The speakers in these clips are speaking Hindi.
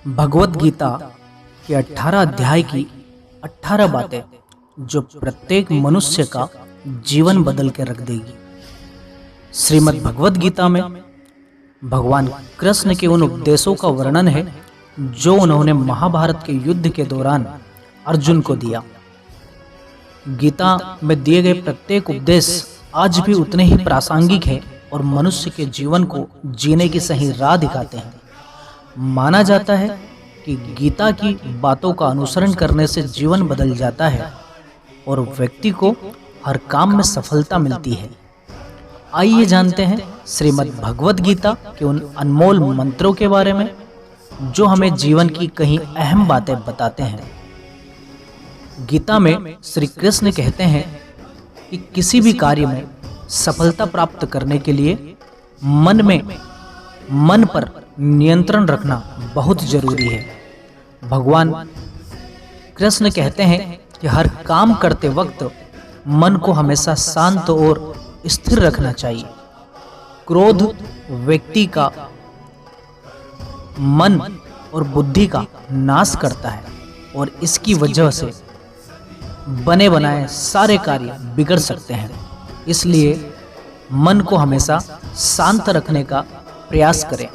भगवत गीता के 18 अध्याय की 18 बातें जो प्रत्येक मनुष्य का जीवन बदल के रख देगी। श्रीमद् भगवत गीता में भगवान कृष्ण के उन उपदेशों का वर्णन है जो उन्होंने महाभारत के युद्ध के दौरान अर्जुन को दिया। गीता में दिए गए प्रत्येक उपदेश आज भी उतने ही प्रासंगिक है और मनुष्य के जीवन को जीने की सही राह दिखाते हैं। माना जाता है कि गीता की बातों का अनुसरण करने से जीवन बदल जाता है और व्यक्ति को हर काम में सफलता मिलती है। आइए जानते हैं श्रीमद् भगवत गीता के उन अनमोल मंत्रों के बारे में जो हमें जीवन की कई अहम बातें बताते हैं। गीता में श्री कृष्ण कहते हैं कि किसी भी कार्य में सफलता प्राप्त करने के लिए मन पर नियंत्रण रखना बहुत जरूरी है। भगवान कृष्ण कहते हैं कि हर काम करते वक्त मन को हमेशा शांत और स्थिर रखना चाहिए। क्रोध व्यक्ति का मन और बुद्धि का नाश करता है और इसकी वजह से बने बनाए सारे कार्य बिगड़ सकते हैं। इसलिए मन को हमेशा शांत रखने का प्रयास करें।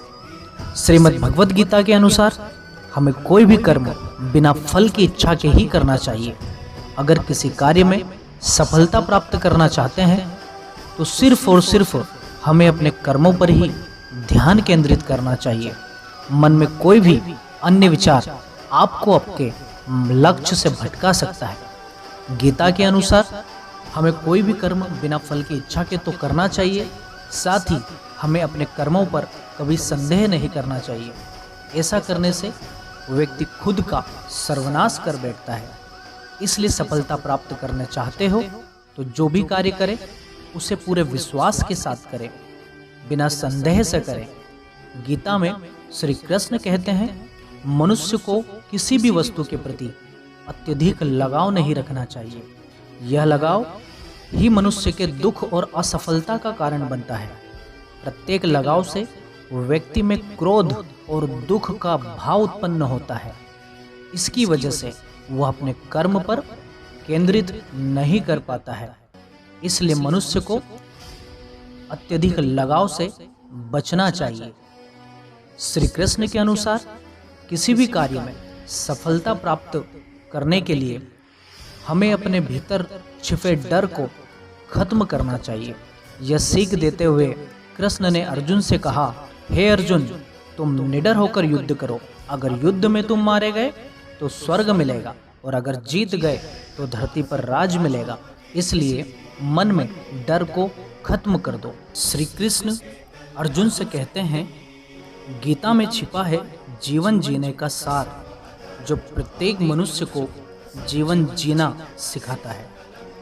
श्रीमद् भगवत गीता के अनुसार हमें कोई भी कर्म बिना फल की इच्छा के ही करना चाहिए। अगर किसी कार्य में सफलता प्राप्त करना चाहते हैं तो सिर्फ और सिर्फ हमें अपने कर्मों पर ही ध्यान केंद्रित करना चाहिए। मन में कोई भी अन्य विचार आपको आपके लक्ष्य से भटका सकता है। गीता के अनुसार हमें कोई भी कर्म बिना फल की इच्छा के तो करना चाहिए, साथ ही हमें अपने कर्मों पर कभी संदेह नहीं करना चाहिए। ऐसा करने से व्यक्ति खुद का सर्वनाश कर बैठता है। इसलिए सफलता प्राप्त करना चाहते हो तो जो भी कार्य करें उसे पूरे विश्वास के साथ करें, बिना संदेह से करें। गीता में श्री कृष्ण कहते हैं मनुष्य को किसी भी वस्तु के प्रति अत्यधिक लगाव नहीं रखना चाहिए। यह लगाव ही मनुष्य के दुख और असफलता का कारण बनता है। प्रत्येक लगाव से व्यक्ति में क्रोध और दुख का भाव उत्पन्न होता है। इसकी वजह से वह अपने कर्म पर केंद्रित नहीं कर पाता है। इसलिए मनुष्य को अत्यधिक लगाव से बचना चाहिए। श्री कृष्ण के अनुसार किसी भी कार्य में सफलता प्राप्त करने के लिए हमें अपने भीतर छिपे डर को खत्म करना चाहिए। यह सीख देते हुए कृष्ण ने अर्जुन से कहा, हे अर्जुन, तुम निडर होकर युद्ध करो। अगर युद्ध में तुम मारे गए तो स्वर्ग मिलेगा और अगर जीत गए तो धरती पर राज मिलेगा। इसलिए मन में डर को खत्म कर दो। श्री कृष्ण अर्जुन से कहते हैं गीता में छिपा है जीवन जीने का सार जो प्रत्येक मनुष्य को जीवन जीना सिखाता है।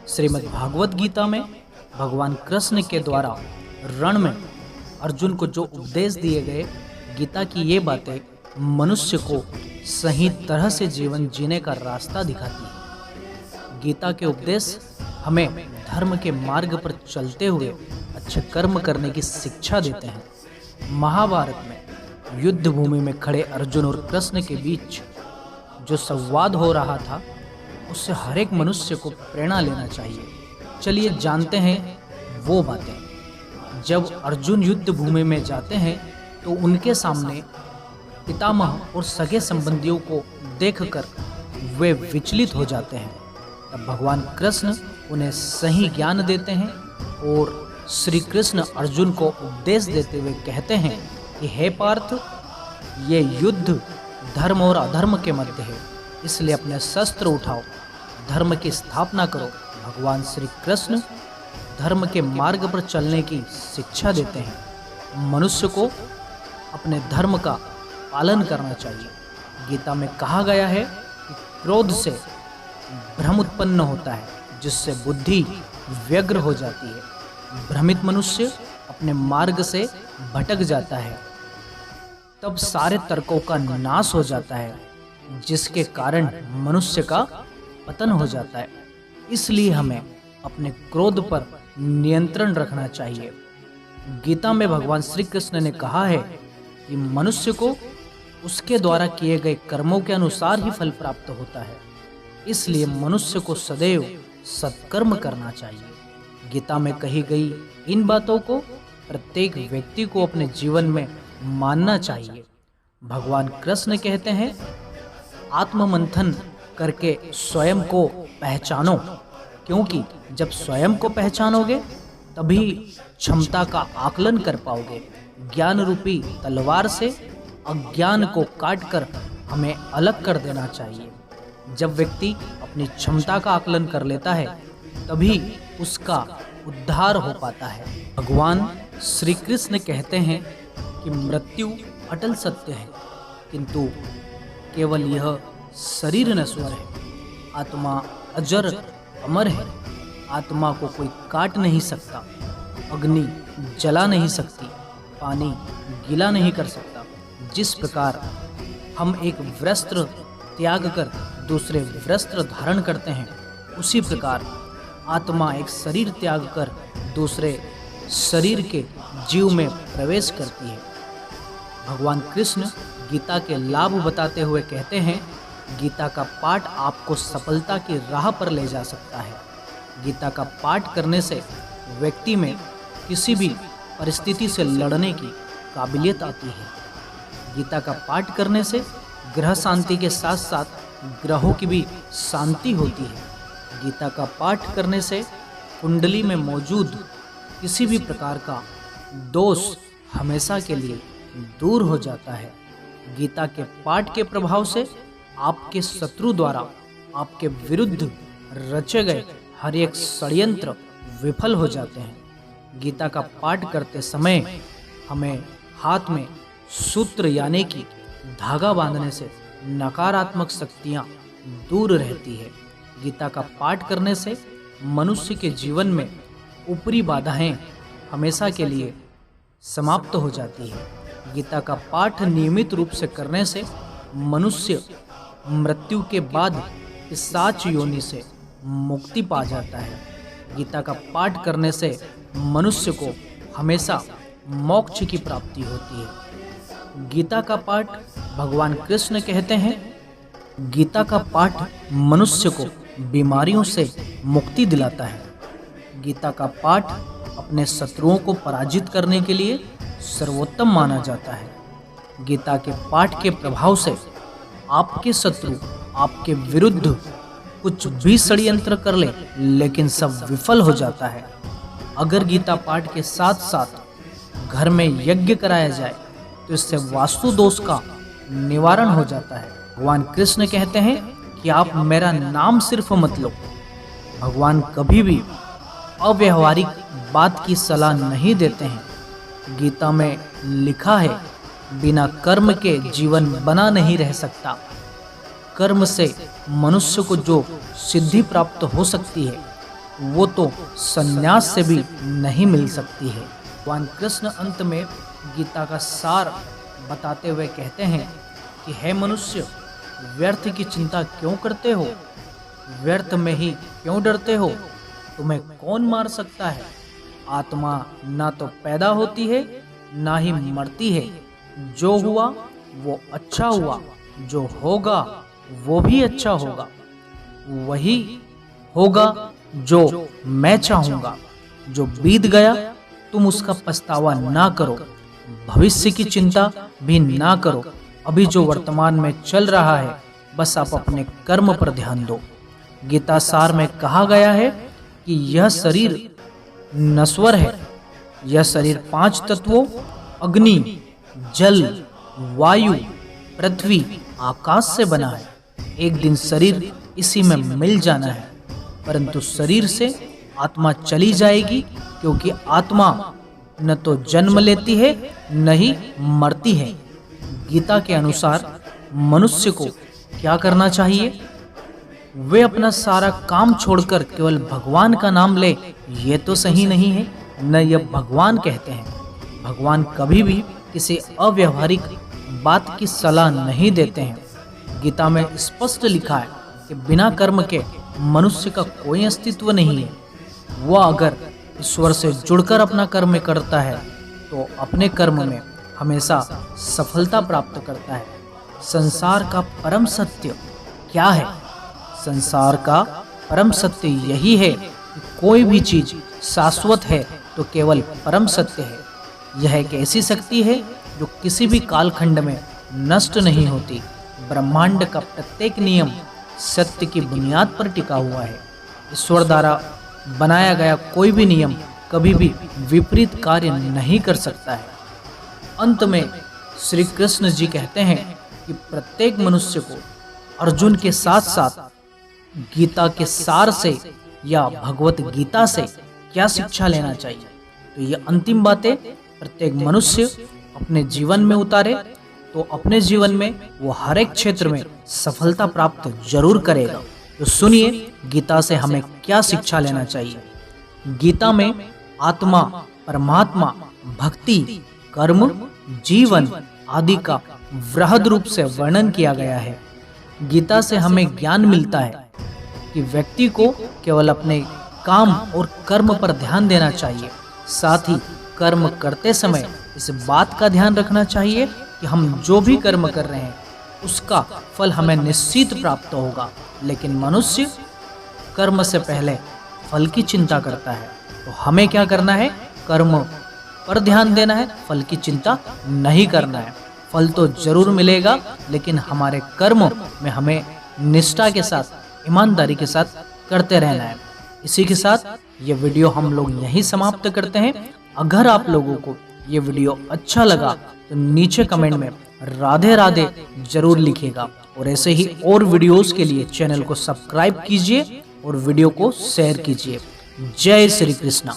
श्रीमद् भागवत गीता में भगवान कृष्ण के द्वारा रण में अर्जुन को जो उपदेश दिए गए, गीता की ये बातें मनुष्य को सही तरह से जीवन जीने का रास्ता दिखाती है। गीता के उपदेश हमें धर्म के मार्ग पर चलते हुए अच्छे कर्म करने की शिक्षा देते हैं। महाभारत में युद्ध भूमि में खड़े अर्जुन और कृष्ण के बीच जो संवाद हो रहा था उससे हर एक मनुष्य को प्रेरणा लेना चाहिए। चलिए जानते हैं वो बातें। जब अर्जुन युद्ध भूमि में जाते हैं तो उनके सामने पितामह और सगे संबंधियों को देखकर वे विचलित हो जाते हैं। तब भगवान कृष्ण उन्हें सही ज्ञान देते हैं और श्री कृष्ण अर्जुन को उपदेश देते हुए कहते हैं कि हे पार्थ, ये युद्ध धर्म और अधर्म के मध्य है, इसलिए अपने शस्त्र उठाओ, धर्म की स्थापना करो। भगवान श्री कृष्ण धर्म के मार्ग पर चलने की शिक्षा देते हैं। मनुष्य को अपने धर्म का पालन करना चाहिए। गीता में कहा गया है कि क्रोध से भ्रम उत्पन्न होता है जिससे बुद्धि व्यग्र हो जाती है। भ्रमित मनुष्य अपने मार्ग से भटक जाता है, तब सारे तर्कों का नाश हो जाता है जिसके कारण मनुष्य का पतन हो जाता है। इसलिए हमें अपने क्रोध पर नियंत्रण रखना चाहिए। गीता में भगवान श्री कृष्ण ने कहा है कि मनुष्य को उसके द्वारा किए गए कर्मों के अनुसार ही फल प्राप्त होता है। इसलिए मनुष्य को सदैव सत्कर्म करना चाहिए। गीता में कही गई इन बातों को प्रत्येक व्यक्ति को अपने जीवन में मानना चाहिए। भगवान कृष्ण कहते हैं, आत्ममंथन करके स्वयं को पहचानो, क्योंकि जब स्वयं को पहचानोगे तभी क्षमता का आकलन कर पाओगे। ज्ञान रूपी तलवार से अज्ञान को काटकर हमें अलग कर देना चाहिए। जब व्यक्ति अपनी क्षमता का आकलन कर लेता है तभी उसका उद्धार हो पाता है। भगवान श्री कृष्ण कहते हैं कि मृत्यु अटल सत्य है, किंतु केवल यह शरीर नश्वर है। आत्मा अजर अमर है। आत्मा को कोई काट नहीं सकता, अग्नि जला नहीं सकती, पानी गीला नहीं कर सकता। जिस प्रकार हम एक वस्त्र त्याग कर दूसरे वस्त्र धारण करते हैं, उसी प्रकार आत्मा एक शरीर त्याग कर दूसरे शरीर के जीव में प्रवेश करती है। भगवान कृष्ण गीता के लाभ बताते हुए कहते हैं, गीता का पाठ आपको सफलता की राह पर ले जा सकता है। गीता का पाठ करने से व्यक्ति में किसी भी परिस्थिति से लड़ने की काबिलियत आती है। गीता का पाठ करने से ग्रह शांति के साथ साथ ग्रहों की भी शांति होती है। गीता का पाठ करने से कुंडली में मौजूद किसी भी प्रकार का दोष हमेशा के लिए दूर हो जाता है। गीता के पाठ के प्रभाव से आपके शत्रु द्वारा आपके विरुद्ध रचे गए हर एक षड्यंत्र विफल हो जाते हैं। गीता का पाठ करते समय हमें हाथ में सूत्र यानी कि धागा बांधने से नकारात्मक शक्तियां दूर रहती है। गीता का पाठ करने से मनुष्य के जीवन में ऊपरी बाधाएं हमेशा के लिए समाप्त हो जाती है। गीता का पाठ नियमित रूप से करने से मनुष्य मृत्यु के बाद पिशाच योनि से मुक्ति पा जाता है। गीता का पाठ करने से मनुष्य को हमेशा मोक्ष की प्राप्ति होती है। गीता का पाठ भगवान कृष्ण कहते हैं, गीता का पाठ मनुष्य को बीमारियों से मुक्ति दिलाता है। गीता का पाठ अपने शत्रुओं को पराजित करने के लिए सर्वोत्तम माना जाता है। गीता के पाठ के प्रभाव से आपके शत्रु आपके विरुद्ध कुछ भी षड्यंत्र कर ले, लेकिन सब विफल हो जाता है। अगर गीता पाठ के साथ साथ घर में यज्ञ कराया जाए तो इससे वास्तु दोष का निवारण हो जाता है। भगवान कृष्ण कहते हैं कि आप मेरा नाम सिर्फ मत लो। भगवान कभी भी अव्यवहारिक बात की सलाह नहीं देते हैं। गीता में लिखा है, बिना कर्म के जीवन बना नहीं रह सकता। कर्म से मनुष्य को जो सिद्धि प्राप्त हो सकती है वो तो संन्यास से भी नहीं मिल सकती है। भगवान कृष्ण अंत में गीता का सार बताते हुए कहते हैं कि हे मनुष्य, व्यर्थ की चिंता क्यों करते हो? व्यर्थ में ही क्यों डरते हो? तुम्हें कौन मार सकता है? आत्मा ना तो पैदा होती है ना ही मरती है। जो हुआ वो अच्छा हुआ, जो होगा वो भी अच्छा होगा। वही होगा जो मैं चाहूँगा। जो बीत गया तुम उसका पछतावा ना करो, भविष्य की चिंता भी ना करो। अभी जो वर्तमान में चल रहा है बस आप अपने कर्म पर ध्यान दो। गीता सार में कहा गया है कि यह शरीर नश्वर है। यह शरीर 5 तत्वों अग्नि, जल, वायु, पृथ्वी, आकाश से बना है। एक दिन शरीर इसी में मिल जाना है, परंतु शरीर से आत्मा चली जाएगी, क्योंकि आत्मा न तो जन्म लेती है न ही मरती है। गीता के अनुसार मनुष्य को क्या करना चाहिए? वे अपना सारा काम छोड़कर केवल भगवान का नाम ले। ये तो सही नहीं है, न यह भगवान कहते हैं। भगवान कभी भी किसी अव्यवहारिक बात की सलाह नहीं देते हैं। गीता में स्पष्ट लिखा है कि बिना कर्म के मनुष्य का कोई अस्तित्व नहीं है। वह अगर ईश्वर से जुड़कर अपना कर्म करता है तो अपने कर्म में हमेशा सफलता प्राप्त करता है। संसार का परम सत्य क्या है? संसार का परम सत्य यही है कि कोई भी चीज शाश्वत है तो केवल परम सत्य है। यह एक ऐसी शक्ति है जो किसी भी कालखंड में नष्ट नहीं होती। ब्रह्मांड का प्रत्येक नियम सत्य की बुनियाद पर टिका हुआ है। ईश्वर द्वारा बनाया गया कोई भी नियम कभी भी विपरीत कार्य नहीं कर सकता है। अंत में श्री कृष्ण जी कहते हैं कि प्रत्येक मनुष्य को अर्जुन के साथ साथ गीता के सार से या भगवत गीता से क्या शिक्षा लेना चाहिए। तो ये अंतिम बातें प्रत्येक मनुष्य अपने जीवन में उतारे तो अपने जीवन में वो हर एक क्षेत्र में सफलता प्राप्त जरूर करेगा। तो सुनिए गीता से हमें क्या शिक्षा लेना चाहिए। गीता में आत्मा, परमात्मा, भक्ति, कर्म, जीवन आदि का वृहद रूप से वर्णन किया गया है। गीता से हमें ज्ञान मिलता है कि व्यक्ति को केवल अपने काम और कर्म पर ध्यान देना चाहिए। साथ ही कर्म करते समय इस बात का ध्यान रखना चाहिए कि हम जो भी कर्म कर रहे हैं उसका फल हमें निश्चित प्राप्त होगा। लेकिन मनुष्य कर्म से पहले फल की चिंता करता है। तो हमें क्या करना है? कर्म पर ध्यान देना है, फल की चिंता नहीं करना है। फल तो जरूर मिलेगा लेकिन हमारे कर्म में हमें निष्ठा के साथ, ईमानदारी के साथ करते रहना है। इसी के साथ ये वीडियो हम लोग यहीं समाप्त करते हैं। अगर आप लोगों को ये वीडियो अच्छा लगा तो नीचे कमेंट में राधे राधे जरूर लिखिएगा और ऐसे ही और वीडियोस के लिए चैनल को सब्सक्राइब कीजिए और वीडियो को शेयर कीजिए। जय श्री कृष्णा।